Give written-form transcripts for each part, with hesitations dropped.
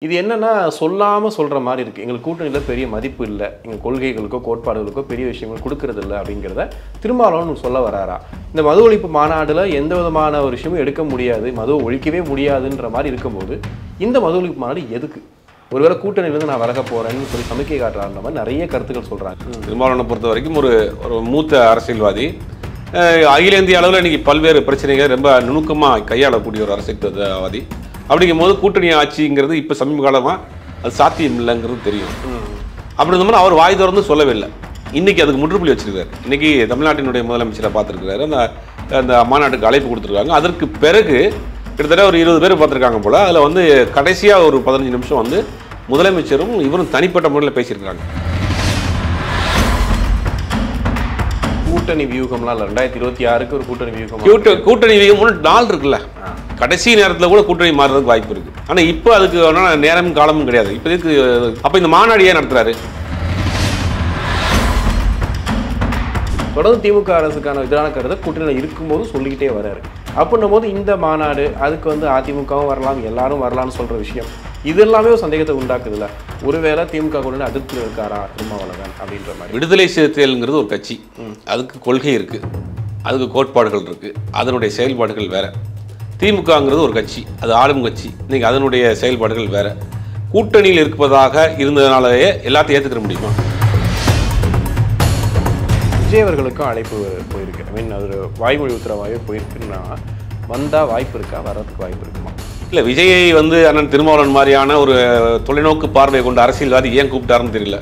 இது என்னன்னா சொல்லாம சொல்ற மாதிரி இருக்கு. எங்களுக்கு கூட்டணியில பெரிய மதிப்பு இல்ல. எங்க கொள்கைகளுக்கோ கோட்பாடுகளுக்கோ பெரிய விஷயங்கள் கொடுக்கறது இல்ல அப்படிங்கிறத திருமாவளவன் சொல்ல வராரா? இந்த மது ஒழிப்பு மாநாடுல எந்த விதமான ஒரு விஷயமும் எடுக்க முடியாது, மதுவை ஒழிக்கவே முடியாதுன்ற மாதிரி இருக்கும்போது இந்த மது ஒழிப்பு மாநாடு எதுக்கு? ஒருவேளை கூட்டணியிலிருந்து நான் விலக போறேன்னு சொல்லி சமிக்கை காட்டுறாருன்ற மாதிரி நிறைய கருத்துக்கள் சொல்றாங்க. திருமாவளவனை பொறுத்த வரைக்கும் ஒரு மூத்த அரசியல்வாதி, அகில இந்திய அளவில் இன்னைக்கு பல்வேறு பிரச்சனைகள் ரொம்ப நுணுக்கமாக கையாளக்கூடிய ஒரு அரசியல்வாதி. அப்படிங்கும் போது கூட்டணி ஆட்சிங்கிறது இப்போ சமீப காலமாக அது சாத்தியம் இல்லைங்கிறது தெரியும். அப்படி இருந்தோம்னா அவர் வாய் திறந்து சொல்லவே இல்லை. இன்னைக்கு அதுக்கு முற்றுப்புள்ளி வச்சிருக்காரு. இன்னைக்கு தமிழ்நாட்டினுடைய முதலமைச்சரை பார்த்துருக்காரு. அந்த மாநாட்டுக்கு அழைப்பு கொடுத்துருக்காங்க. அதற்கு பிறகு கிட்டத்தட்ட ஒரு 20 பேர் பார்த்துருக்காங்க போல. அதில் வந்து கடைசியாக ஒரு 15 நிமிஷம் வந்து முதலமைச்சரும் இவரும் தனிப்பட்ட முறையில் பேசியிருக்காங்க. கூட்டணி வியூகம்லாம் இல்லை, 2026க்கு ஒரு கூட்டணி வியூகம். கூட்டணி வியூகம் நாள் இருக்குல்ல, கடைசி நேரத்தில் கூட கூட்டணி மாறுறதுக்கு வாய்ப்பு இருக்கு. ஆனால் இப்போ அதுக்கு நேரமும் காலமும் கிடையாது. இப்போதைக்கு அப்போ இந்த மாநாடு ஏன் நடத்துறாரு? தொடர்ந்து திமுக அரசுக்கான எதிரான கருத்தை கூட்டணியில் இருக்கும்போது சொல்லிக்கிட்டே வர்றாரு. அப்படின்னும் போது இந்த மாநாடு அதுக்கு வந்து அதிமுகவும் வரலாம், எல்லாரும் வரலாம்னு சொல்ற விஷயம் இது எல்லாமே ஒரு சந்தேகத்தை உண்டாக்குதுல்ல. ஒருவேளை திமுக கூட அதிருப்தியில் இருக்காரா திருமாவளவன் அப்படின்ற மாதிரி. விடுதலை சிறுத்தைகள்ங்கிறது ஒரு கட்சி, அதுக்கு கொள்கை இருக்கு, அதுக்கு கோட்பாடுகள் இருக்கு, அதனுடைய செயல்பாடுகள் வேற. திமுகங்கிறது ஒரு கட்சி, அது ஆளும் கட்சி, இன்னைக்கு அதனுடைய செயல்பாடுகள் வேற. கூட்டணியில் இருப்பதாக இருந்ததுனாலேயே எல்லாத்தையும் ஏற்றுக்கிற முடியுமா? விஜய் அவர்களுக்கும் அழைப்பு போயிருக்கு. ஐ மீன் அது ஒரு வாய்மொழி உத்தரவாகவே போயிருக்குன்னா வந்தால் வாய்ப்பு இருக்கா, வர்றதுக்கு வாய்ப்பு இருக்குமா? இல்லை, விஜயை வந்து அண்ணன் திருமாவளவன் மாதிரியான ஒரு தொலைநோக்கு பார்வை கொண்ட அரசியல்வாதி ஏன் கூப்பிட்டாருன்னு தெரியல.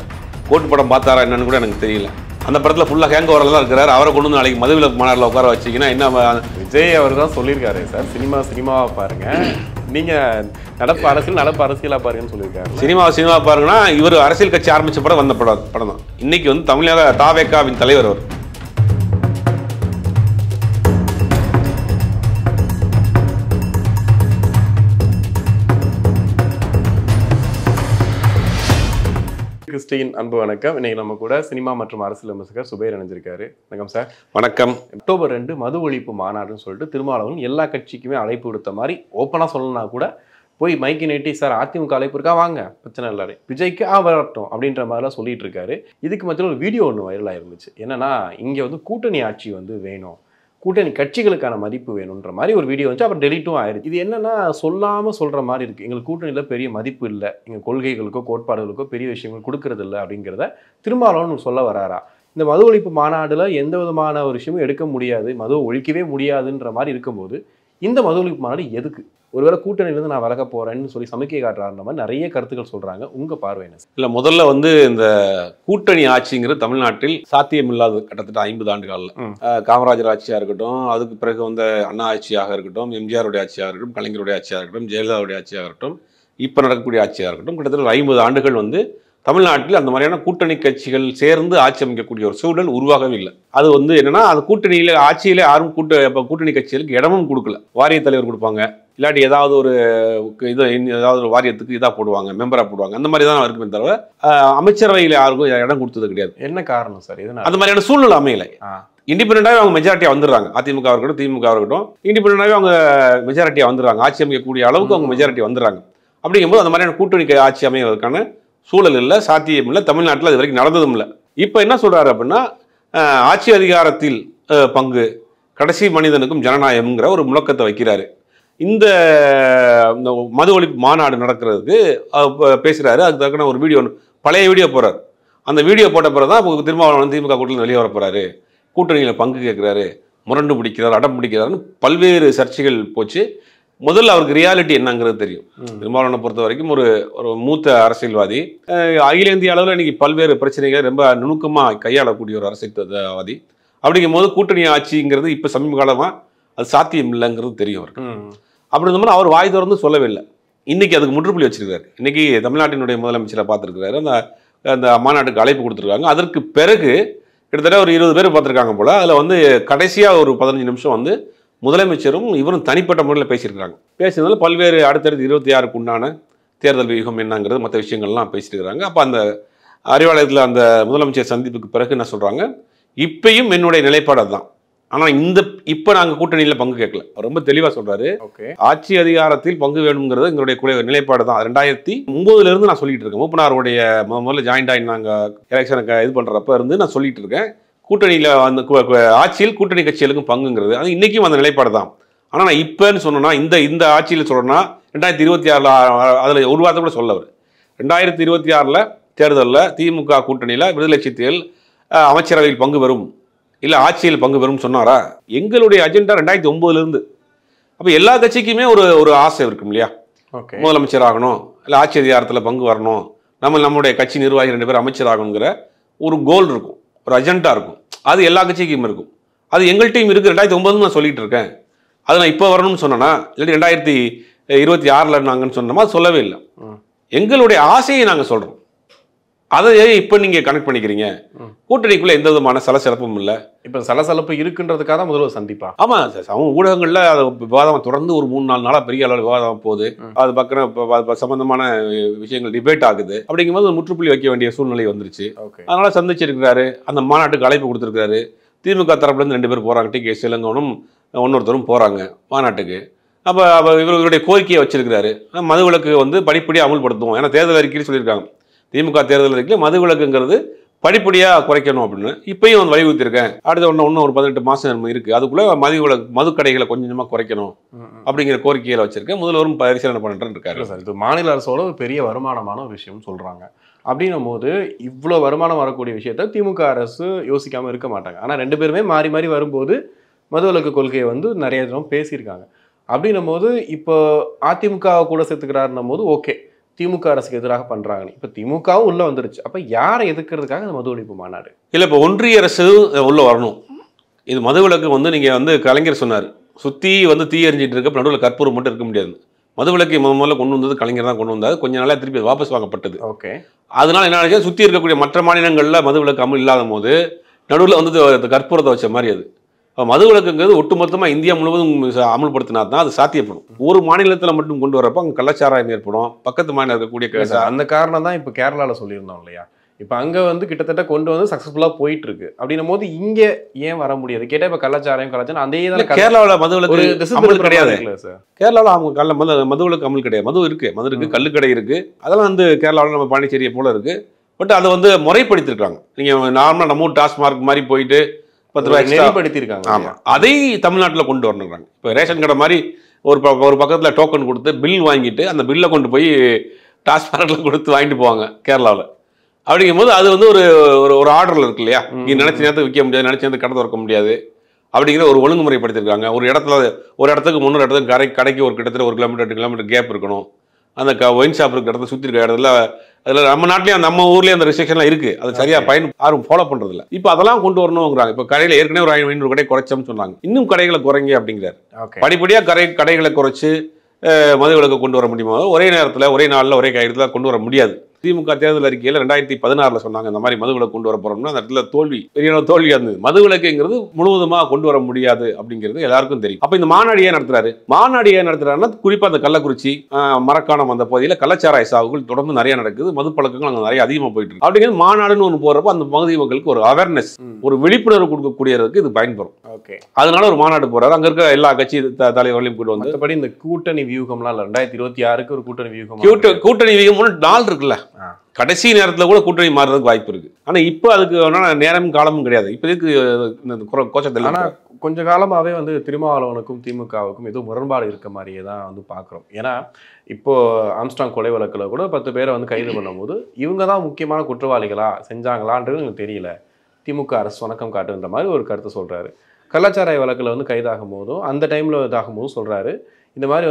கோட்டு படம் பார்த்தாரா என்னன்னு கூட எனக்கு தெரியல. அந்த படத்தில் ஃபுல்லாக ஹேங் ஓவரில் தான் இருக்கிறார். அவரை கொண்டு வந்து நாளைக்கு மதுவிலக்கு மாநாட்டில் உட்கார வச்சிங்கன்னா என்ன? விஜய் அவர் தான் சொல்லியிருக்காரு, சார் சினிமாவாக பாருங்க, நீங்கள் நடப்பு அரசியலாக பாருங்கன்னு சொல்லியிருக்காரு. சினிமா பாருங்கன்னா இவர் அரசியல் கட்சி ஆரம்பித்த படம் வந்த படம் தான். இன்னைக்கு வந்து தமிழக தாவேகாவின் தலைவர் அவர். கிறிஸ்டின் அன்பு வணக்கம். இன்னைக்கு நம்ம கூட சினிமா மற்றும் அரசியல் விமர்சகர் சுபைர் இணைஞ்சிருக்காரு. வணக்கம் சார். வணக்கம். அக்டோபர் 2 மது ஒழிப்பு மாநாடுன்னு சொல்லிட்டு திருமாவளவன் எல்லா கட்சிக்குமே அழைப்பு கொடுத்த மாதிரி ஓப்பனாக சொல்லணும்னா கூட போய் மைக்கி நீட்டி, சார் அதிமுக அழைப்பு இருக்கா, வாங்க, பிரச்சனை இல்லாரு, விஜய்க்கு வரட்டும் அப்படின்ற மாதிரிலாம் சொல்லிட்டு இருக்காரு. இதுக்கு மத்தியில் ஒரு வீடியோ ஒன்று வைரலாக இருந்துச்சு. என்னன்னா, இங்கே வந்து கூட்டணி ஆட்சி வந்து வேணும், கூட்டணி கட்சிகளுக்கான மதிப்பு வேணுன்ற மாதிரி ஒரு வீடியோ வந்துச்சு. அப்புறம் டெலிட்டும் ஆயிடுச்சு. இது என்னன்னா சொல்லாமல் சொல்கிற மாதிரி இருக்குது. எங்களுக்கு கூட்டணியில் பெரிய மதிப்பு இல்லை, எங்கள் கொள்கைகளுக்கோ கோட்பாடுகளுக்கோ பெரிய விஷயங்கள் கொடுக்கறது இல்லை அப்படிங்கிறத திருமாவளவன் சொல்ல வராரா? இந்த மது ஒழிப்பு மாநாடுல எந்த விதமான ஒரு விஷயமும் எடுக்க முடியாது, மதுவை ஒழிக்கவே முடியாதுன்ற மாதிரி இருக்கும்போது இந்த மது ஒழிப்பு மாநாடு எதுக்கு? ஒருவேளை கூட்டணியிலிருந்து நான் விலக போறேன்னு சொல்லி சமிக்கை காட்டுறாருன்ற மாதிரி நிறைய கருத்துக்கள் சொல்றாங்க. உங்க பார்வை என்ன? இல்லை, முதல்ல வந்து இந்த கூட்டணி ஆட்சிங்கிறது தமிழ்நாட்டில் சாத்தியமில்லாத கிட்டத்தட்ட 50 ஆண்டுகளில் காமராஜர் ஆட்சியாக இருக்கட்டும், அதுக்கு பிறகு வந்து அண்ணா ஆட்சியாக இருக்கட்டும், எம்ஜிஆருடைய ஆட்சியாக இருக்கட்டும், கலைஞருடைய ஆட்சியாக இருக்கட்டும், ஜெயலலிதாவுடைய ஆட்சியாக இருக்கட்டும், இப்போ நடக்கக்கூடிய ஆட்சியாக இருக்கட்டும், கிட்டத்தட்ட 50 ஆண்டுகள் வந்து தமிழ்நாட்டில் அந்த மாதிரியான கூட்டணி கட்சிகள் சேர்ந்து ஆட்சி அமைக்கக்கூடிய ஒரு சூழல் உருவாகவே இல்லை. அது வந்து என்னன்னா, அது கூட்டணியில் ஆட்சியிலே யாரும் கூட்டணி கட்சிகளுக்கு இடமும் கொடுக்கல. வாரிய தலைவர் கொடுப்பாங்க, இல்லாட்டி ஏதாவது ஒரு ஏதாவது ஒரு வாரியத்துக்கு இதாக போடுவாங்க, மெம்பராக போடுவாங்க. அந்த மாதிரி தான் இருக்குமே தவிர அமைச்சரவையில் யாருக்கும் இடம் கொடுத்தது கிடையாது. என்ன காரணம் சார்? அந்த மாதிரியான சூழ்நிலை அமையலை. இண்டிபெண்டாகவே அவங்க மெஜாரிட்டியாக வந்துடுறாங்க. அதிமுக இருக்கட்டும், திமுக இருக்கட்டும், இண்டிபெண்டாகவே அவங்க மெஜாரிட்டியாக வந்துடுறாங்க. ஆட்சி அமைக்கக்கூடிய அளவுக்கு அவங்க மெஜாரிட்டி வந்துடுறாங்க. அப்படிங்கும்போது அந்த மாதிரியான கூட்டணி ஆட்சி அமைவதற்கான சூழல் இல்லை, சாத்தியம் இல்லை. தமிழ்நாட்டில் அது வரைக்கும் நடந்ததும் இல்லை. இப்போ என்ன சொல்றாரு அப்படின்னா, ஆட்சி அதிகாரத்தில் பங்கு, கடைசி மனிதனுக்கும் ஜனநாயகம்ங்கிற ஒரு முழக்கத்தை வைக்கிறாரு. இந்த மது ஒழிப்பு மாநாடு நடக்கிறதுக்கு பேசுறாரு. அதுக்கு தக்கன ஒரு வீடியோ, பழைய வீடியோ போறாரு. அந்த வீடியோ போட்ட பிறகு தான் திருமாவளவன் திமுக கூட்டணியில் வெளியே வர போறாரு, கூட்டணியில் பங்கு கேட்கிறாரு, முரண்டு பிடிக்கிறார், அடம் பிடிக்கிறாருன்னு பல்வேறு சர்ச்சைகள் போச்சு. முதல்ல அவருக்கு ரியாலிட்டி என்னங்கிறது தெரியும். திருமாவளவனை பொறுத்த வரைக்கும் ஒரு மூத்த அரசியல்வாதி, அகில இந்திய அளவில் இன்னைக்கு பல்வேறு பிரச்சனைகள் ரொம்ப நுணுக்கமாக கையாளக்கூடிய ஒரு அரசியல்வாதி. அப்படிங்கும் போது கூட்டணி ஆட்சிங்கிறது இப்போ சமீப காலமாக அது சாத்தியம் இல்லைங்கிறது தெரியும் அவருக்கு. அப்படி இருந்தோம்னா அவர் வாய் திறந்து சொல்லவே இல்லை. இன்னைக்கு அதுக்கு முற்றுப்புள்ளி வச்சிருக்காரு. இன்னைக்கு தமிழ்நாட்டினுடைய முதலமைச்சரை பார்த்துருக்காரு. அந்த மாநாட்டுக்கு அழைப்பு கொடுத்துருக்காங்க. அதற்கு பிறகு கிட்டத்தட்ட ஒரு 20 பேர் பார்த்துருக்காங்க போல. அதில் வந்து கடைசியாக ஒரு 15 நிமிஷம் வந்து முதலமைச்சரும் இவரும் தனிப்பட்ட முறையில் பேசியிருக்கிறாங்க. பேசுறதுனால பல்வேறு அடுத்தடுத்து 26க்கு உண்டான தேர்தல் வியூகம் என்னங்கிறது மற்ற விஷயங்கள்லாம் பேசிட்டு இருக்கிறாங்க. அப்போ அந்த அறிவாலயத்தில் அந்த முதலமைச்சர் சந்திப்புக்கு பிறகு என்ன சொல்கிறாங்க, இப்பயும் என்னுடைய நிலைப்பாடு அதுதான், ஆனால் இப்போ நாங்கள் கூட்டணியில் பங்கு கேட்கல. ரொம்ப தெளிவாக சொல்றாரு. ஆட்சி அதிகாரத்தில் பங்கு வேணுங்கிறது எங்களுடைய நிலைப்பாடு தான். 2009 நான் சொல்லிட்டு இருக்கேன். மூப்பனாருடைய முதல்ல ஜாயிண்ட் ஆகி நாங்கள் எலெக்ஷனுக்கு இது பண்ணுறப்ப இருந்து நான் சொல்லிட்டு இருக்கேன், கூட்டணியில் அந்த ஆட்சியில் கூட்டணி கட்சிகளுக்கும் பங்குங்கிறது. அது இன்னைக்கும் அந்த நிலைப்பாடு தான். ஆனால் நான் இப்போன்னு சொன்னோன்னா இந்த ஆட்சியில் சொல்லணும்னா 2026 அதில் ஒரு வார்த்தை கூட சொல்லவர். 2026 தேர்தலில் திமுக கூட்டணியில் விடுதலை சிறுத்தைகள் அமைச்சரவையில் பங்கு பெறும், இல்லை ஆட்சியில் பங்கு பெறும் சொன்னாரா? எங்களுடைய அஜெண்டா 2009 அப்போ எல்லா கட்சிக்குமே ஒரு ஆசை இருக்கும் இல்லையா? முதலமைச்சர் ஆகணும், இல்லை ஆட்சி அதிகாரத்தில் பங்கு வரணும், நம்முடைய கட்சி நிர்வாகி 2 பேர் அமைச்சர் ஆகணுங்கிற ஒரு கோல் இருக்கும், ஒரு அஜெண்டா இருக்கும். அது எல்லா கட்சிக்கும் இருக்கும். அது எங்கள்கிட்டையும் இருக்குது. 2009 நான் சொல்லிட்டு இருக்கேன். அது நான் இப்போ வரணும்னு சொன்னேன்னா, இல்லாட்டி 2026 நாங்கன்னு சொன்னோமா? அது சொல்லவே இல்லை. எங்களுடைய ஆசையை நாங்கள் சொல்கிறோம். அதை இப்போ நீங்கள் கனெக்ட் பண்ணிக்கிறீங்க. கூட்டணிக்குள்ள எந்த விதமான சலசலப்பும் இல்லை. இப்போ சலசலப்பு இருக்குன்றதுக்காக தான் முதல்வர் சந்திப்பா? ஆமாம் சார், அவங்க ஊடகங்களில் அது விவாதம் தொடர்ந்து ஒரு 3-4 நாளாக பெரிய அளவில் விவாதம் போகுது. அது பக்கம் சம்பந்தமான விஷயங்கள் டிபேட் ஆகுது. அப்படிங்கும்போது முற்றுப்புள்ளி வைக்க வேண்டிய சூழ்நிலை வந்துருச்சு. அதனால சந்திச்சிருக்கிறாரு. அந்த மாநாட்டுக்கு அழைப்பு கொடுத்துருக்காரு. திமுக தரப்புலேருந்து 2 பேர் போகிறாங்க. டி.கே. இளங்கோவனும் இன்னொருத்தரும் போகிறாங்க மாநாட்டுக்கு. அப்போ இவருடைய கோரிக்கையை வச்சிருக்கிறாரு. மதுவிலக்கு படிப்படியாக அமல்படுத்துவோம். ஏன்னா தேர்தல் அறிக்கையில் சொல்லியிருக்காங்க, திமுக தேர்தல் அறிக்கையில் மதுவிலக்குங்கிறது படிப்படியாக குறைக்கணும் அப்படின்னு. இப்பயும் வலியுறுத்திருக்கேன். அடுத்த இன்னும் ஒரு 18 மாதம் இருக்குது. அதுக்குள்ளே மதுக்கடைகளை கொஞ்சமாக குறைக்கணும் அப்படிங்கிற கோரிக்கையில் வச்சிருக்கேன். முதல்வரும் பரிசீலனை பண்ணிட்டு இருக்காரு. சார், இது மாநில அரசோட ஒரு பெரிய வருமானமான ஒரு விஷயம் சொல்கிறாங்க. அப்படின்னும் போது இவ்வளோ வருமானம் வரக்கூடிய விஷயத்த திமுக அரசு யோசிக்காமல் இருக்க மாட்டாங்க. ஆனால் 2 பேருமே மாறி மாறி வரும்போது மதுவிலக்கு கொள்கையை நிறைய தினம் பேசியிருக்காங்க. அப்படின்னும் போது இப்போ அதிமுக கூட சேர்த்துக்கிறாருன்னும் போது ஓகே, திமுக அரசுக்கு எதிராக பண்றாங்க. இப்ப திமுகவும் உள்ள வந்துருச்சு. அப்ப யாரை எதிர்க்கிறதுக்காக இந்த மது ஒழிப்பு மாநாடு? இல்ல, இப்ப ஒன்றிய அரசு உள்ள வரணும். இது மதுவிலக்கு நீங்க கலைஞர் சொன்னார், சுத்தி தீ எறிஞ்சிட்டு இருக்க நடுவில் கற்பூரம் மட்டும் இருக்க முடியாது. மதுவிலக்கை முதல்ல கொண்டு வந்தது கலைஞர் தான் கொண்டு வந்தாரு. கொஞ்ச நாளா திருப்பி வாபஸ் வாங்கப்பட்டது. ஓகே. அதனால என்ன ஆச்சு, சுத்தி இருக்கக்கூடிய மற்ற மாநிலங்கள்ல மதுவிலக்கு அமல் இல்லாத போது நடுவில் கற்பூரத்தை வச்ச மாதிரி அது. மதுவிலக்குங்கிறது ஒட்டுமொத்தமாக இந்தியா முழுவதும் அமல்படுத்தினா தான் அது சாத்தியப்படும். ஒரு மாநிலத்தில் மட்டும் கொண்டு வரப்போ அங்கே கள்ளச்சாராயம் ஏற்படும். பக்கத்து மாநிலம் இருக்கக்கூடிய அந்த காரணம் தான் இப்போ கேரளாவில் சொல்லியிருந்தோம் இல்லையா? இப்போ அங்கே கிட்டத்தட்ட கொண்டு சக்ஸஸ்ஃபுல்லாக போயிட்டு இருக்கு. அப்படின்னும் போது இங்கே ஏன் வர முடியாது? கேட்டால் இப்போ கள்ளச்சாராயம் அதே தான். கேரளாவில் மதுவிலக்கு கிடையாது சார். கேரளாவில் அவங்க மதுவிலக்கு அமல் கிடையாது. மது இருக்கு, கல்லுக்கடை இருக்கு. அதெல்லாம் கேரளாவில் நம்ம பாண்டிச்சேரியை போல இருக்கு. பட் அதை முறைப்படுத்திருக்காங்க. நீங்கள் நார்மலாக நம்ம டாஸ்மார்க் மாதிரி போயிட்டு 10 ரூபாய் நெறிப்படுத்திருக்காங்க. ஆமாம், அதை தமிழ்நாட்டில் கொண்டு வரணுங்கிறாங்க. இப்போ ரேஷன் கடை மாதிரி ஒரு பக்கத்தில் டோக்கன் கொடுத்து பில் வாங்கிட்டு அந்த பில்லை கொண்டு போய் டாஸ்மார்க்கில் கொடுத்து வாங்கிட்டு போவாங்க கேரளாவில். அப்படிங்கும்போது அது ஒரு ஆர்டரில் இருக்கு இல்லையா? நீ நினச்ச நேரத்துக்கு விற்க முடியாது, நினச்ச நேரத்துக்கு கடை திறக்க முடியாது அப்படிங்கிற ஒரு ஒழுங்குமுறைப்படுத்திருக்காங்க. ஒரு இடத்துக்கு முன்னொரு இடத்துக்கு கடைக்கு கிட்டத்தட்ட 1 கிலோமீட்டர் 2 கிலோமீட்டர் கேப் இருக்கணும். அந்த ஒயின் ஷாப் இருக்கிற இடத்துல சுற்றி இருக்கிற இடத்துல அதில் நம்ம நாட்டிலேயும் நம்ம ஊர்லேயும் அந்த ரெஸ்ட்ரிக்ஷன்லாம் இருக்குது. அது சரியாக யாரும் ஃபாலோ பண்ணுறதில்ல. இப்போ அதெல்லாம் கொண்டு வரணுங்கிறாங்க. இப்போ கடையில் ஏற்கனவே ஒரு 500 கடை குறைச்சோம்னு சொன்னாங்க. இன்னும் கடைகளை குறைங்க அப்படிங்கிறார். படிப்படியாக கடைகளை குறைச்சி மதுவிலக்கு கொண்டு வர முடியுமா? ஒரே நேரத்தில் ஒரே நாளில் ஒரே கையெழுத்தில் கொண்டு வர முடியாது. திமுக தேர்தல் அறிக்கையில் 2016 சொன்னாங்க இந்த மாதிரி மதுவிலக்கு கொண்டு வர போறோம்னா அந்த இடத்துல பெரிய தோல்வியா இருந்தது. மதுவிலக்குங்கிறது முழுவதுமாக கொண்டு வர முடியாது அப்படிங்கிறது எல்லாருக்கும் தெரியும். அப்ப இந்த மாநாடு ஏன் நடத்துறாருன்னா குறிப்பா அந்த கள்ளக்குறிச்சி மரக்காணம் அந்த பகுதியில் கள்ளச்சாராய சாவுகள் தொடர்ந்து நிறைய நடக்குது. மது பழக்கங்கள் அங்கே நிறைய அதிகமாக போயிட்டு இருக்கு. அப்படிங்கிறது மாநாடுன்னு ஒன்று போறப்ப அந்த பகுதி மக்களுக்கு ஒரு அவேர்னஸ், ஒரு விழிப்புணர்வு கொடுக்கக்கூடியதுக்கு இது பயன்படும். அதனால ஒரு மாநாடு போறாரு. அங்க இருக்க எல்லா கட்சி தலைவர்களையும் கூட்டு வந்து மற்றபடி இந்த கூட்டணி வியூகம்லாம் இல்லை. 2026 ஒரு கூட்டணி வியூகம் நாள் இருக்குல்ல, கடைசி நேரத்தில் கூட கூட்டணி மாறுறதுக்கு வாய்ப்பு இருக்கு. ஆனா இப்போ அதுக்கு நேரமும் காலமும் கிடையாது. இப்போ இதுக்கு கோச்சத்தில் ஆனால் கொஞ்ச காலமாகவே திருமாவளவனுக்கும் திமுகவுக்கும் ஏதோ முரண்பாடு இருக்க மாதிரியே தான் பார்க்குறோம். ஏன்னா இப்போ ஆம்ஸ்ட்ராங் கொலை வழக்கில் கூட 10 பேரை கைது பண்ணும்போது இவங்க தான் முக்கியமான குற்றவாளிகளா செஞ்சாங்களான்றது எனக்கு தெரியல, திமுக அரசு வணக்கம் காட்டுன்ற மாதிரி ஒரு கருத்தை சொல்றாரு. கள்ளச்சாராய வழக்கில் கைதாகும் போதும் அந்த டைமில் இதாகும் போதும் சொல்கிறாரு, இந்த மாதிரி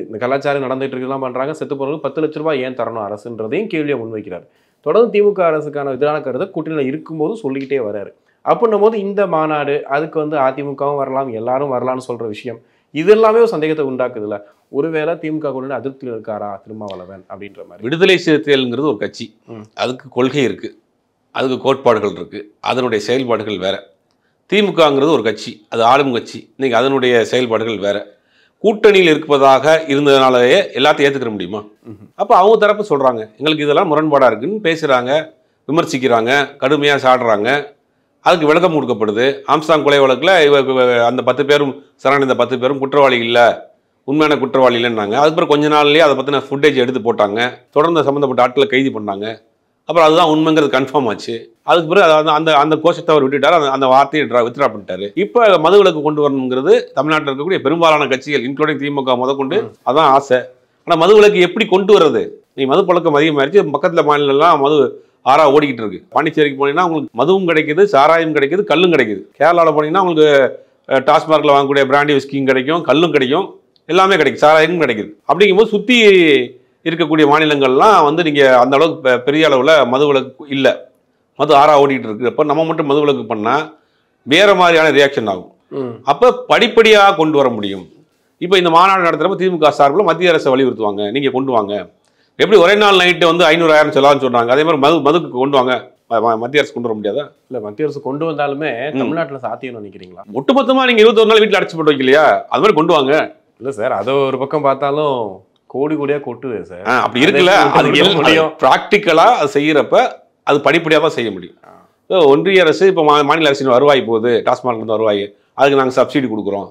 இந்த கலாச்சாரம் நடந்துட்டு இருக்கலாம் பண்ணுறாங்க, செத்து போகிறவங்களுக்கு 10 லட்ச ரூபாய் ஏன் தரணும் அரசுன்றதையும் கேள்வியை முன்வைக்கிறார். தொடர்ந்து திமுக அரசுக்கான எதிரான கருத்தை கூட்டணியில் இருக்கும்போது சொல்லிக்கிட்டே வர்றாரு. அப்படின்னும் போது இந்த மாநாடு அதுக்கு அதிமுகவும் வரலாம், எல்லாரும் வரலாம்னு சொல்கிற விஷயம் இது எல்லாமே ஒரு சந்தேகத்தை உண்டாக்குதுல்ல. ஒருவேளை திமுக கூட அதிருப்தியில் இருக்காரா திருமாவளவன் அப்படின்ற மாதிரி. விடுதலை சிறுத்தைகள்ங்கிறது ஒரு கட்சி, அதுக்கு கொள்கை இருக்குது, அதுக்கு கோட்பாடுகள் இருக்குது, அதனுடைய செயல்பாடுகள் வேற. திமுகங்கிறது ஒரு கட்சி, அது ஆளும் கட்சி, இன்னைக்கு அதனுடைய செயல்பாடுகள் வேற. கூட்டணியில் இருப்பதாக இருந்ததுனாலேயே எல்லாத்தையும் ஏற்றுக்கிற முடியுமா? அப்போ அவங்க தரப்பு சொல்கிறாங்க எங்களுக்கு இதெல்லாம் முரண்பாடாக இருக்குன்னு பேசுகிறாங்க, விமர்சிக்கிறாங்க, கடுமையாக சாடுறாங்க. அதுக்கு விளக்கம் கொடுக்கப்படுது. ஆம்ஸ்டாங் கொலை வழக்கில் அந்த 10 பேரும் சரணடைந்த 10 பேரும் குற்றவாளி இல்லை, உண்மையான குற்றவாளி இல்லைன்னாங்க. அதுக்கப்புறம் கொஞ்ச நாள்லேயே அதை பற்றின ஃபுட்டேஜ் எடுத்து போட்டாங்க. தொடர்ந்து சம்மந்தப்பட்ட ஆட்களை கைது பண்ணாங்க. அப்புறம் அதுதான் உண்மைங்கிறது கன்ஃபார்ம் ஆச்சு. அதுக்கு பிறகு அந்த கோஷத்தை அவர் விட்டுட்டார். அந்த வார்த்தையை வித்ரா பண்ணிட்டாரு. இப்போ மதுவிலக்கு கொண்டு வரணுங்கிறது தமிழ்நாட்டில் இருக்கக்கூடிய பெரும்பாலான கட்சிகள் இன்க்ளூடிங் திமுக முதற்கொண்டு அதான் ஆசை. ஆனால் மதுவிலக்கு எப்படி கொண்டு வர்றது? நீ மது பழக்கம் அதிகமாகிடுச்சு. பக்கத்தில் மாநிலம்லாம் மது ஆறா ஓடிக்கிட்டு இருக்கு. பாண்டிச்சேரிக்கு போனீங்கன்னா உங்களுக்கு மதுவும் கிடைக்குது, சாராயம் கிடைக்குது, கல்லும் கிடைக்குது. கேரளாவில் போனீங்கன்னா உங்களுக்கு டாஸ்மார்க்கில் வாங்கக்கூடிய பிராண்டி விஸ்கியும் கிடைக்கும், கல்லும் கிடைக்கும், எல்லாமே கிடைக்கும், சாராயமும் கிடைக்குது. அப்படிங்கும்போது சுற்றி இருக்கக்கூடிய மாநிலங்கள்லாம் நீங்கள் அந்த அளவுக்கு பெரிய அளவில் மதுவிலக்கு இல்லை, மது ஆறா ஓடிட்டு இருக்கு. அப்போ நம்ம மட்டும் மதுவிலக்கு பண்ணால் வேற மாதிரியான ரியாக்ஷன் ஆகும். அப்போ படிப்படியாக கொண்டு வர முடியும். இப்போ இந்த மாநாடு நடத்துகிறப்ப திமுக சார்பில் மத்திய அரசை வலியுறுத்துவாங்க, நீங்கள் கொண்டு வாங்க. எப்படி ஒரே நாள் நைட்டு 500,000 செலவான்னு சொல்கிறாங்க, அதே மாதிரி மதுக்கு கொண்டு வாங்க. மத்திய அரசு கொண்டு வர முடியாதா? இல்லை, மத்திய அரசு கொண்டு வந்தாலுமே தமிழ்நாட்டில் சாத்தியம்னு நினைக்கிறீங்களா? ஒட்டுமொத்தமாக நீங்கள் 21 நாள் வீட்டில் அடைச்சி போட்டு வைக்கலையா? அது மாதிரி கொண்டு வாங்க. இல்லை சார், அதை ஒரு பக்கம் பார்த்தாலும் கோடியாக கொட்டுது சார். அப்படி இருக்குல்ல, அது ப்ராக்டிக்கலாக அது செய்கிறப்ப அது படிப்படியாக தான் செய்ய முடியும். ஒன்றிய அரசு இப்போ மாநில அரசின் வருவாய் போகுது, டாஸ்மார்க்லேருந்து வருவாய், அதுக்கு நாங்கள் சப்சிடி கொடுக்குறோம்,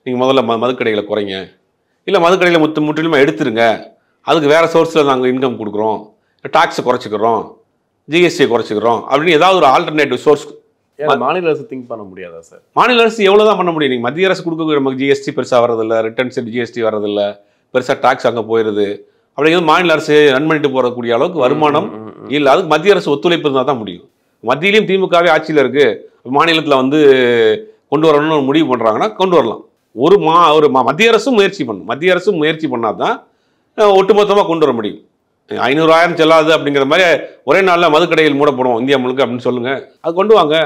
நீங்கள் முதல்ல மதுக்கடைகளை குறைங்க, இல்லை மதுக்கடையில் முற்றிலுமா எடுத்துருங்க, அதுக்கு வேறு சோர்ஸில் நாங்கள் இன்கம் கொடுக்குறோம், டாக்ஸை குறைச்சிக்கிறோம், ஜிஎஸ்டியை குறைச்சிக்கிறோம் அப்படின்னு ஏதாவது ஒரு ஆல்டர்னேட்டிவ் சோர்ஸ் மாநில அரசு திங்க் பண்ண முடியாதா சார்? மாநில அரசு எவ்வளோ தான் பண்ண முடியும்? நீங்கள் மத்திய அரசு கொடுக்க நமக்கு ஜிஎஸ்டி பெருசாக வரதில்லை, ரிட்டர்ன்ஸ் ஜிஎஸ்டி வரதில்லை, பெருசாக டாக்ஸ் அங்கே போயிடுது. அப்படிங்கிறது மாநில அரசு ரன் பண்ணிட்டு போகக்கூடிய அளவுக்கு வருமானம் இல்லை. அதுக்கு மத்திய அரசு ஒத்துழைப்பு இருந்தால் தான் முடியும். மத்தியிலையும் திமுகவே ஆட்சியில் இருக்குது, மாநிலத்தில் கொண்டு வரணும்னு முடிவு பண்ணுறாங்கன்னா கொண்டு வரலாம். ஒரு மத்திய அரசும் முயற்சி பண்ணும். மத்திய அரசும் முயற்சி பண்ணால் தான் ஒட்டுமொத்தமாக கொண்டு வர முடியும். 500,000 செல்லாது அப்படிங்கிற மாதிரி ஒரே நாளில் மதுக்கடையில் மூடப்படும் இந்தியா முழுக்க அப்படின்னு சொல்லுங்கள், அது கொண்டு வாங்க.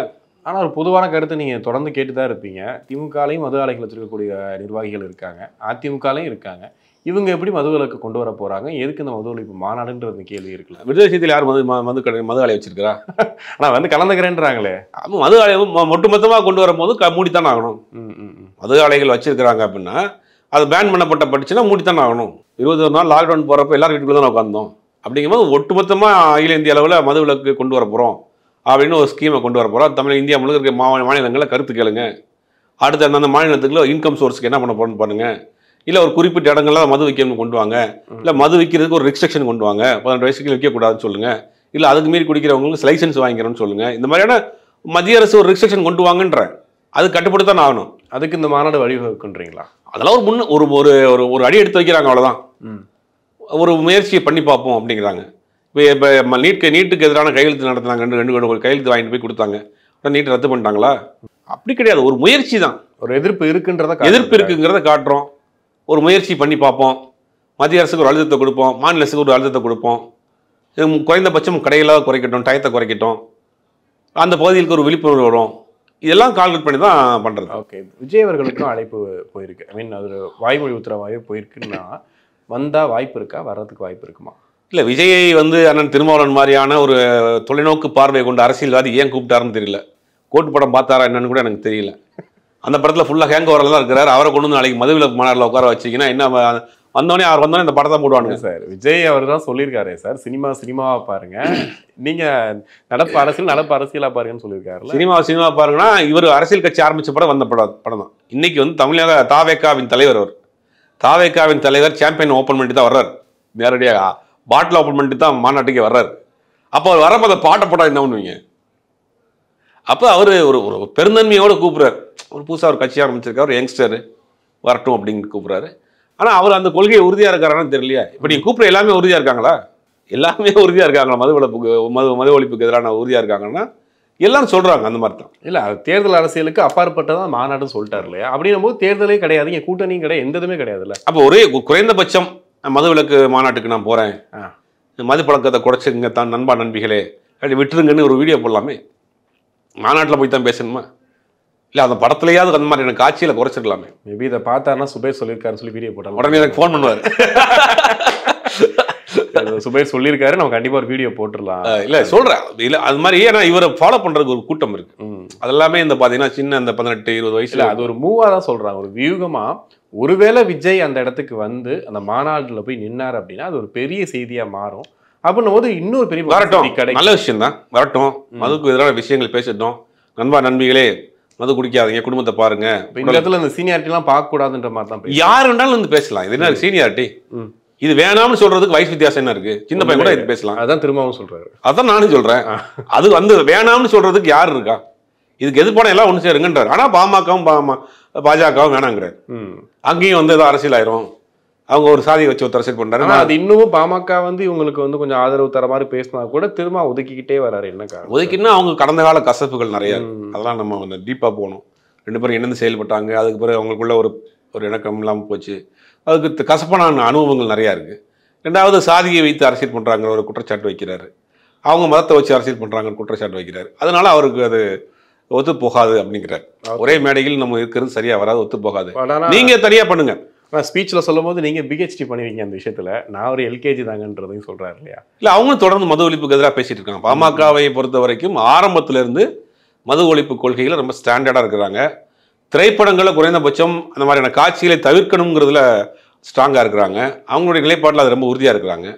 ஆனால் ஒரு பொதுவான கருத்து நீங்கள் தொடர்ந்து கேட்டு தான் இருப்பீங்க. திமுகலையும் மது ஆலைகள் வச்சிருக்கக்கூடிய நிர்வாகிகள் இருக்காங்க, அதிமுகலையும் இருக்காங்க. இவங்க எப்படி மதுவிலக்கு கொண்டு வர போகிறாங்க? எதுக்கு இந்த மது ஒழிப்பு மாநாடுன்றது கேள்வி இருக்குல்ல. விடுதலை விஷயத்தில் யார் மது ஆலை வச்சிருக்கிறா? ஆனால் கலந்துக்கிறேன்றாங்களே. மது ஆலை ஒட்டுமொத்தமாக கொண்டு வரும்போது மூடித்தானே ஆகணும். மது ஆலைகள் வச்சிருக்கிறாங்க அப்படின்னா அது பேன் பண்ணப்பட்ட படிச்சுன்னா மூடித்தானே ஆகணும். 21 நாள் லாக்டவுன் போகிறப்ப எல்லாரும் வீட்டுக்குள்ள தான் உட்காந்தோம். அப்படிங்கும்போது ஒட்டுமொத்தமாக அகில இந்திய அளவில் மது விலக்கு கொண்டு வர போகிறோம் அப்படின்னு ஒரு ஸ்கீமை கொண்டு வர போகிறோம். இந்தியா முழுக்க இருக்க மாநிலங்களில் கருத்து கேளுங்க. அடுத்து அந்தந்த மாநிலத்துக்குள்ள இன்கம் சோர்ஸுக்கு என்ன பண்ண போகணும்னு பாருங்க. இல்லை ஒரு குறிப்பிட்ட இடங்கள்ல மது விற்கணும்னு கொண்டு வாங்க, இல்லை மது விற்கிறதுக்கு ஒரு ரெஸ்ட்ரிக்ஷன் கொண்டு வாங்க, 18 வயசுக்கு விற்கக்கூடாதுன்னு சொல்லுங்கள், இல்லை அதுக்கு மீறி குடிக்கிறவங்களுக்கு லைசன்ஸ் வாங்கிக்கிறோன்னு சொல்லுங்கள். இந்த மாதிரியான மத்திய அரசு ஒரு ரெஸ்ட்ரிக்ஷன் கொண்டு வாங்கன்ற அது கட்டுப்படுத்தான் ஆகணும். அதுக்கு இந்த மாநாடு வழிவகுக்குன்றீங்களா? அதெல்லாம் ஒரு அடி எடுத்து வைக்கிறாங்க, அவ்வளோதான். ஒரு முயற்சியை பண்ணி பார்ப்போம் அப்படிங்கிறாங்க. இப்போ நீட்டுக்கு எதிரான கையெழுத்து நடத்தினாங்க, ரெண்டு கையெழுத்து வாங்கிட்டு போய் கொடுத்தாங்க, நீட் ரத்து பண்ணிட்டாங்களா? அப்படி கிடையாது, ஒரு முயற்சி தான். ஒரு எதிர்ப்பு இருக்குங்கிறத காட்டுறோம். ஒரு முயற்சி பண்ணி பார்ப்போம். மத்திய அரசுக்கு ஒரு அழுத்தத்தை கொடுப்போம், மாநில அரசுக்கு ஒரு அழுத்தத்தை கொடுப்போம். குறைந்தபட்சம் கடைகளாக குறைக்கட்டும், டயத்தை குறைக்கட்டும், அந்த பகுதிகளுக்கு ஒரு விழிப்புணர்வு வரும். இதெல்லாம் கால்குலேட் பண்ணி தான் பண்ணுறது. ஓகே, விஜய் அவர்களுக்கும் அழைப்பு போயிருக்கு. ஐ மீன் அது வாய்மொழி உத்தரவாகவே போயிருக்குன்னா வந்தால் வாய்ப்பு இருக்கா, வர்றதுக்கு வாய்ப்பு இருக்குமா? இல்லை, விஜயை அண்ணன் திருமாவளவன் மாதிரியான ஒரு தொலைநோக்கு பார்வை கொண்ட அரசியல்வாதி ஏன் கூப்பிட்டாருன்னு தெரியல. கோட்டு படம் பார்த்தாரா என்னன்னு கூட எனக்கு தெரியல. அந்த படத்தில் ஃபுல்லாக ஹேங் ஓவரில் தான் இருக்கிறார். அவரை கொண்டு வந்து நாளைக்கு மதுவிலக்கு மாநாட்டில் உட்கார வச்சிங்கன்னா என்ன வந்தோடனே இந்த படத்தை போடுவானுங்க சார். விஜய் அவர் தான் சொல்லியிருக்காரு சார், சினிமாவா பாருங்க, நீங்கள் நடப்பு அரசியலாக பாருங்கன்னு சொல்லியிருக்காரு. சினிமா பாருங்கன்னா இவர் அரசியல் கட்சி ஆரம்பித்த படம் வந்த படம் தான். இன்னைக்கு தமிழக தாவேக்காவின் தலைவர், அவர் தாவேக்காவின் தலைவர் சாம்பியன் ஓப்பன் பண்ணிட்டு தான் வர்றார். நேரடியாக பாட்டில் ஓப்பன் பண்ணிட்டு தான் மாநாட்டுக்கே வர்றார். அப்போ அவர் வரப்போ அந்த பாட்டை போட்டால் என்ன பண்ணுவீங்க? அப்போ அவர் ஒரு பெருந்தன்மையோடு கூப்பிட்றாரு. ஒரு புதுசாக ஒரு கட்சி ஆரம்பிச்சிருக்காரு, ஒரு யங்ஸ்டர் வரட்டும் அப்படின்னு கூப்பிட்றாரு. ஆனால் அவர் அந்த கொள்கையை உறுதியாக இருக்காரான்னு தெரியலையா? இப்போ நீங்கள் கூப்பிட்ற எல்லாமே உறுதியாக இருக்காங்களா? எல்லாமே உறுதியாக இருக்காங்களா? மது ஒழிப்புக்கு எதிரான உறுதியாக இருக்காங்கன்னா எல்லாரும் சொல்கிறாங்க அந்த மாதிரி தான். இல்லை, அது தேர்தல் அரசியலுக்கு அப்பாற்பட்டதான் மாநாடுன்னு சொல்லிட்டார் இல்லையா? அப்படின்னும் போது தேர்தலே கிடையாது, இங்கே கூட்டணியும் கிடையாது, எந்ததுமே கிடையாதுல்ல. அப்போ ஒரே குறைந்தபட்சம் மதுவிலக்கு மாநாட்டுக்கு நான் போகிறேன், மது பழக்கத்தை குறைச்சிங்க தான் நண்பா நண்பிகளே அப்படி விட்டுருங்கன்னு ஒரு வீடியோ போடலாமே. மாநாட்டில் போய் தான் பேசணுமா? இல்லை அந்த படத்துலையாவது அந்த மாதிரி எனக்கு காட்சியில் குறைச்சிடலாமே. மேபி இதை பார்த்தாருன்னா சுபேஷ் சொல்லியிருக்காருன்னு சொல்லி வீடியோ போட்டாங்க, உடனே எனக்கு ஃபோன் பண்ணுவார். சுபேஷ் சொல்லியிருக்காரு, நம்ம கண்டிப்பாக ஒரு வீடியோ போட்டுடலாம். இல்லை சொல்கிறேன், இல்லை அது மாதிரி. ஏன்னா இவரை ஃபாலோ பண்ணுறதுக்கு ஒரு கூட்டம் இருக்கு. அதெல்லாமே இந்த பார்த்தீங்கன்னா சின்ன அந்த 18-20 வயசுல அது ஒரு மூவாக தான் சொல்கிறாங்க, ஒரு வியூகமா. ஒருவேளை விஜய் அந்த இடத்துக்கு வந்து அந்த மாநாட்டில் போய் நின்னார் அப்படின்னா அது ஒரு பெரிய செய்தியாக மாறும். அப்படின்னும் போது இன்னொரு பெரிய வரட்டும், நல்ல விஷயம் தான், வரட்டும், மதுக்கு எதிரான விஷயங்கள் பேசிட்டோம், நண்பா நண்பிகளே மது குடிக்காதீங்க, குடும்பத்தை பாருங்க. இந்த இடத்துல இந்த சீனியாரிட்டிலாம் பார்க்க கூடாதுன்ற மாதிரி தான் யார் வேணாலும் வந்து பேசலாம். இது என்ன சீனியாரிட்டி? இது வேணாம்னு சொல்றதுக்கு வயசு வித்தியாசம் என்ன இருக்கு? சின்ன பையன் கூட இது பேசலாம். அதான் திரும்பவும் சொல்றாரு. அதான் நானும் சொல்றேன். அது வந்து வேணாம்னு சொல்றதுக்கு யார் இருக்கா? இதுக்கு எது போனா எல்லாம் ஒன்று சேருங்கன்றார். ஆனா பாமகவும் பாஜகவும் வேணாங்கிறார். அங்கேயும் வந்து ஏதோ அரசியல் ஆயிரும், அவங்க ஒரு சாதியை வச்சு ஒருத்தர் அரசியல் பண்றாரு. அது இன்னமும் பாமக வந்து இவங்களுக்கு வந்து கொஞ்சம் ஆதரவு தர மாதிரி பேசினா கூட திரும்ப ஒதுக்கிக்கிட்டே வராரு. என்ன காரணம்? ஒதுக்கினா அவங்க கடந்த கால கசப்புகள் நிறைய இருக்கு. அதெல்லாம் நம்ம வந்து டீப்பா போகணும். 2 பேரும் இணைந்து செயல்பட்டாங்க, அதுக்கு பிறகு அவங்களுக்குள்ள ஒரு இணக்கம் இல்லாமல் போச்சு. அதுக்கு கசப்பான அனுபவங்கள் நிறையா இருக்கு. 2வது சாதியை வைத்து அரசியல் பண்றாங்க ஒரு குற்றச்சாட்டு வைக்கிறாரு. அவங்க மதத்தை வச்சு அரசியல் பண்றாங்கன்னு குற்றச்சாட்டு வைக்கிறாரு. அதனால அவருக்கு அது ஒத்து போகாது அப்படிங்கிறார். ஒரே மேடையில் நம்ம இருக்கிறது சரியா வராது, ஒத்து போகாது, நீங்க தனியா பண்ணுங்க. ஸ்பீச்ல சொல்லும் போது நீங்க பிஹெச்டி பண்ணுவீங்க அந்த விஷயத்துல, நான் ஒரு எல்கேஜி தாங்கன்றதையும் சொல்றாரு இல்லையா? இல்ல, அவங்களும் தொடர்ந்து மது ஒழிப்புக்கு எதிராக பேசிட்டு இருக்காங்க. பாமகவை பொறுத்த வரைக்கும் ஆரம்பத்துல இருந்து மது ஒழிப்பு கொள்கைகளை ரொம்ப ஸ்டாண்டர்டா இருக்கிறாங்க. திரைப்படங்களை குறைந்தபட்சம் அந்த மாதிரியான காட்சிகளை தவிர்க்கணுங்கிறதுல ஸ்ட்ராங்கா இருக்கிறாங்க. அவங்களுடைய நிலைப்பாட்டில் அது ரொம்ப உறுதியா இருக்கிறாங்க.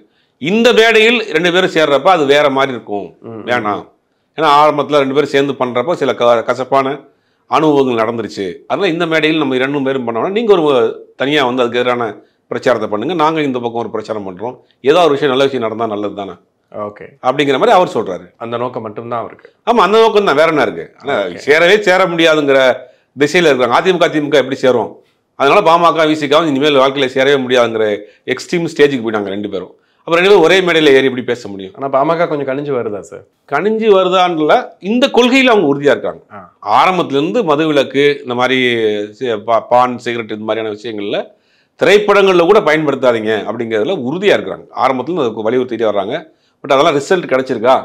இந்த மேடையில் 2 பேரும் சேர்றப்ப அது வேற மாதிரி இருக்கும், வேணாம். ஏன்னா ஆரம்பத்தில் 2 பேரும் சேர்ந்து பண்றப்ப சில கசப்பான அனுபவங்கள் நடந்துருச்சு. அதனால இந்த மேடையில் நம்ம 2 பேரும் பண்ணோம்னா நீங்க ஒரு தனியா வந்து அதுக்கு எதிரான பிரச்சாரத்தை பண்ணுங்க, நாங்க இந்த பக்கம் ஒரு பிரச்சாரம் பண்றோம், ஏதோ ஒரு விஷயம் நல்ல விஷயம் நடந்தா நல்லது தானே ஓகே அப்படிங்கிற மாதிரி அவர் சொல்றாரு. அந்த நோக்கம் மட்டும்தான் அவருக்கு. ஆமா, அந்த நோக்கம் தான், வேற என்ன இருக்கு? ஆனா சேர முடியாதுங்கிற திசையில இருக்காங்க. அதிமுக எப்படி சேரும்? அதனால பாமக விசிகாவும் இனிமேல் வாழ்க்கையில சேரவே முடியாதுங்கிற எக்ஸ்ட்ரீம் ஸ்டேஜுக்கு போயிட்டாங்க 2 பேரும். அப்புறம் 2 பேரும் ஒரே மேடையில் ஏறி எப்படி பேச முடியும்? ஆனா பாமக கொஞ்சம் கணிஞ்சு வருதா சார்? கணிஞ்சு வருதான்ல, இந்த கொள்கையில் அவங்க உறுதியா இருக்காங்க. ஆரம்பத்துல இருந்து மது விலக்கு, இந்த மாதிரி பான் சிகரெட் இது மாதிரியான விஷயங்கள்ல திரைப்படங்கள்ல கூட பயன்படுத்தாதீங்க அப்படிங்கிறதுல உறுதியா இருக்கிறாங்க. ஆரம்பத்துல இருந்து அதுக்கு வலியுறுத்திட்டே வர்றாங்க. பட் அதெல்லாம் ரிசல்ட் கிடைச்சிருக்கா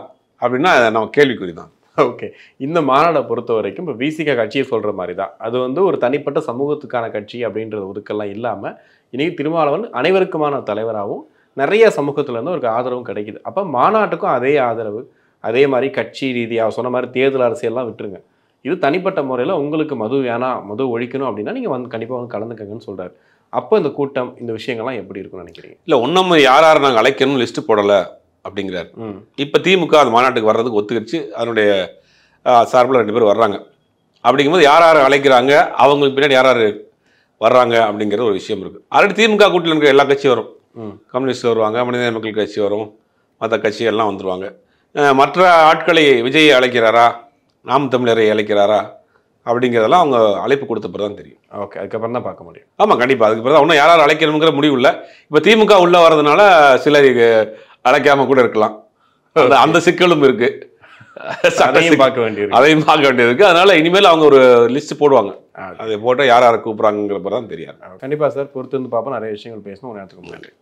அப்படின்னா நம்ம கேள்விக்குறி தான். ஓகே, இந்த மாநாடை பொறுத்த வரைக்கும் இப்போ விசிக கட்சியை சொல்ற மாதிரி தான், அது வந்து ஒரு தனிப்பட்ட சமூகத்துக்கான கட்சி அப்படின்றது ஒதுக்கெல்லாம் இல்லாம இன்னைக்கு திருமாவளவன் அனைவருக்குமான தலைவராகவும் நிறைய சமூகத்துல இருந்து ஒரு ஆதரவும் கிடைக்குது. அப்ப மாநாட்டுக்கும் அதே ஆதரவு, அதே மாதிரி கட்சி ரீதியாக சொன்ன மாதிரி தேர்தல் அரசியல்லாம் விட்டுருங்க, இது தனிப்பட்ட முறையில் உங்களுக்கு மது வேணாம், மது ஒழிக்கணும் அப்படின்னா நீங்கள் வந்து கண்டிப்பாக வந்து கலந்துக்கங்கன்னு சொல்கிறாரு. அப்போ இந்த கூட்டம், இந்த விஷயங்கள்லாம் எப்படி இருக்குன்னு நினைக்கிறீங்க? இல்லை, ஒன்றும் யார் நாங்கள் அழைக்கணும்னு லிஸ்ட்டு போடலை அப்படிங்கிறார். இப்போ திமுக அந்த மாநாட்டுக்கு வர்றதுக்கு ஒத்துக்கிடுச்சு. அதனுடைய சார்பில் 2 பேர் வர்றாங்க. அப்படிங்கும்போது யார் அழைக்கிறாங்க, அவங்களுக்கு பின்னாடி யார் வர்றாங்க அப்படிங்கிற ஒரு விஷயம் இருக்குது. ஆல்ரெடி திமுக கூட்டத்தில் இருக்கிற எல்லா கட்சியும் வரும். கம்யூனிஸ்ட் வருவாங்க, மனித மக்கள் கட்சி வரும், மற்ற கட்சியெல்லாம் வந்துடுவாங்க. மற்ற ஆட்களை விஜயை அழைக்கிறாரா, நாம் தமிழரை அழைக்கிறாரா அப்படிங்கிறதெல்லாம் அவங்க அழைப்பு கொடுத்த பிறகு தான் தெரியும். ஓகே, அதுக்கப்புறம் தான் பார்க்க முடியும். ஆமாம், கண்டிப்பாக. அதுக்கு பிறகு ஒன்றும் யார் அழைக்கணுங்கிற முடிவு இல்லை. இப்போ திமுக உள்ளே வர்றதுனால சிலர் அழைக்காமல் கூட இருக்கலாம். அந்த சிக்கலும் இருக்குது. அதையும் பார்க்க வேண்டியது இருக்கு. அதனால இனிமேல் அவங்க ஒரு லிஸ்ட் போடுவாங்க. அதை போட்டால் யார் கூப்பிட்றாங்கிற பிறகு தான் தெரியாது. கண்டிப்பாக சார், பொறுத்து வந்து பார்ப்போம். நிறைய விஷயங்கள் பேசணும். ஒரு நேரத்துக்கு நன்றி.